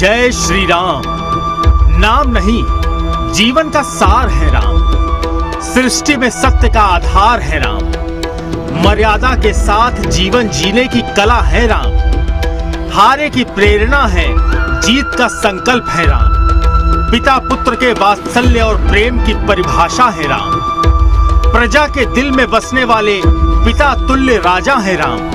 जय श्री राम। नाम नहीं, जीवन का सार है राम। सृष्टि में सत्य का आधार है राम। मर्यादा के साथ जीवन जीने की कला है राम। हारे की प्रेरणा है, जीत का संकल्प है राम। पिता पुत्र के वात्सल्य और प्रेम की परिभाषा है राम। प्रजा के दिल में बसने वाले पिता तुल्य राजा है राम।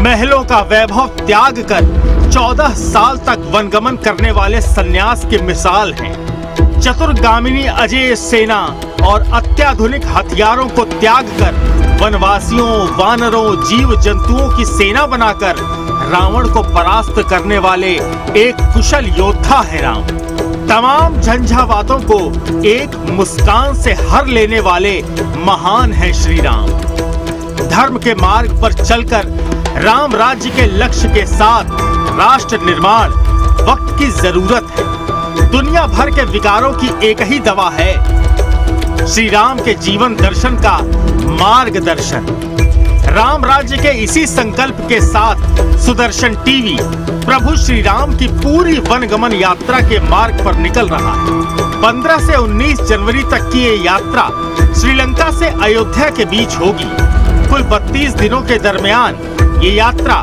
महलों का वैभव त्याग कर 14 साल तक वनगमन करने वाले सन्यास की मिसाल हैं। चतुर्गामिनी अजेय सेना और अत्याधुनिक हथियारों को त्याग कर वनवासियों, वानरों, जीव जंतुओं की सेना बनाकर रावण को परास्त करने वाले एक कुशल योद्धा है राम। तमाम झंझावातों को एक मुस्कान से हर लेने वाले महान है श्री राम। धर्म के मार्ग पर चलकर राम राज्य के लक्ष्य के साथ राष्ट्र निर्माण वक्त की जरूरत है। दुनिया भर के विकारों की एक ही दवा है, श्री राम के जीवन दर्शन का मार्गदर्शन। राम राज्य के इसी संकल्प के साथ सुदर्शन टीवी प्रभु श्री राम की पूरी वनगमन यात्रा के मार्ग पर निकल रहा है। 15 से 19 जनवरी तक की ये यात्रा श्रीलंका से अयोध्या के बीच होगी। कुल 32 दिनों के दरमियान ये यात्रा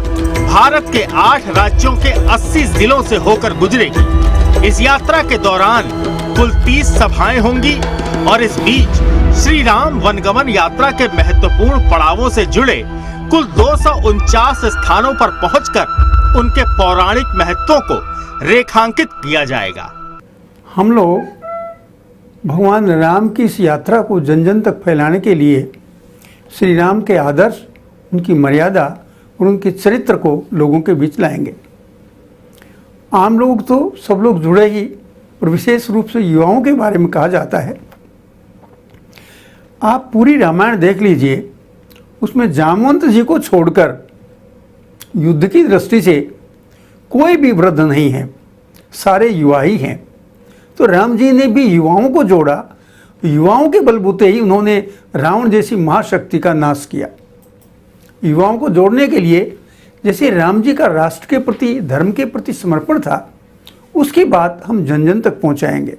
भारत के 8 राज्यों के 80 जिलों से होकर गुजरेगी। इस यात्रा के दौरान कुल 30 सभाएं होंगी और इस बीच श्री राम वनगमन यात्रा के महत्वपूर्ण पड़ावों से जुड़े कुल 249 स्थानों पर पहुंचकर उनके पौराणिक महत्वों को रेखांकित किया जाएगा। हम लोग भगवान राम की इस यात्रा को जन जन तक फैलाने के लिए श्री राम के आदर्श, उनकी मर्यादा और उनके चरित्र को लोगों के बीच लाएंगे। आम लोग तो सब लोग जुड़े ही, और विशेष रूप से युवाओं के बारे में कहा जाता है। आप पूरी रामायण देख लीजिए, उसमें जामवंत जी को छोड़कर युद्ध की दृष्टि से कोई भी वृद्ध नहीं है, सारे युवा ही हैं। तो राम जी ने भी युवाओं को जोड़ा, युवाओं के बलबूते ही उन्होंने रावण जैसी महाशक्ति का नाश किया। युवाओं को जोड़ने के लिए जैसे राम जी का राष्ट्र के प्रति, धर्म के प्रति समर्पण था, उसकी बात हम जन जन तक पहुंचाएंगे।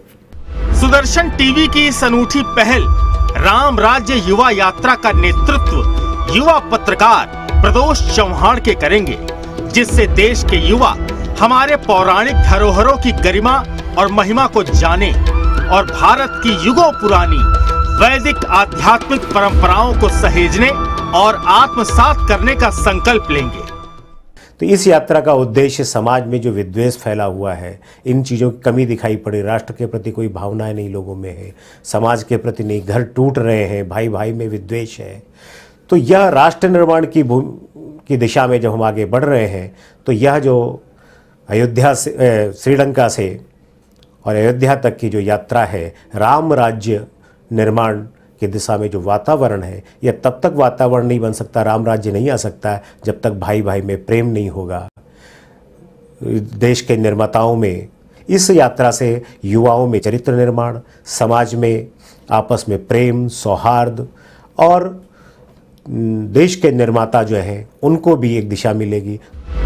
सुदर्शन टीवी की इस अनूठी पहल राम राज्य युवा यात्रा का नेतृत्व युवा पत्रकार प्रदोष चौहान के करेंगे, जिससे देश के युवा हमारे पौराणिक धरोहरों की गरिमा और महिमा को जाने और भारत की युगों पुरानी वैदिक आध्यात्मिक परंपराओं को सहेजने और आत्मसात करने का संकल्प लेंगे। तो इस यात्रा का उद्देश्य समाज में जो विद्वेष फैला हुआ है, इन चीज़ों की कमी दिखाई पड़ी। राष्ट्र के प्रति कोई भावनाएं नहीं लोगों में है, समाज के प्रति नहीं, घर टूट रहे हैं, भाई भाई में विद्वेष है। तो यह राष्ट्र निर्माण की दिशा में जब हम आगे बढ़ रहे हैं, तो यह जो अयोध्या से, श्रीलंका से और अयोध्या तक की जो यात्रा है, राम राज्य निर्माण की दिशा में जो वातावरण है, यह तब तक वातावरण नहीं बन सकता, राम राज्य नहीं आ सकता जब तक भाई भाई में प्रेम नहीं होगा। देश के निर्माताओं में, इस यात्रा से युवाओं में चरित्र निर्माण, समाज में आपस में प्रेम, सौहार्द और देश के निर्माता जो हैं उनको भी एक दिशा मिलेगी।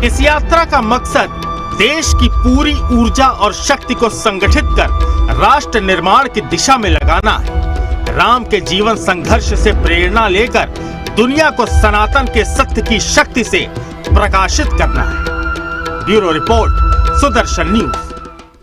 इस यात्रा का मकसद देश की पूरी ऊर्जा और शक्ति को संगठित कर राष्ट्र निर्माण की दिशा में लगाना है। राम के जीवन संघर्ष से प्रेरणा लेकर दुनिया को सनातन के सत्य की शक्ति से प्रकाशित करना है। Bureau report, Sudarshan news.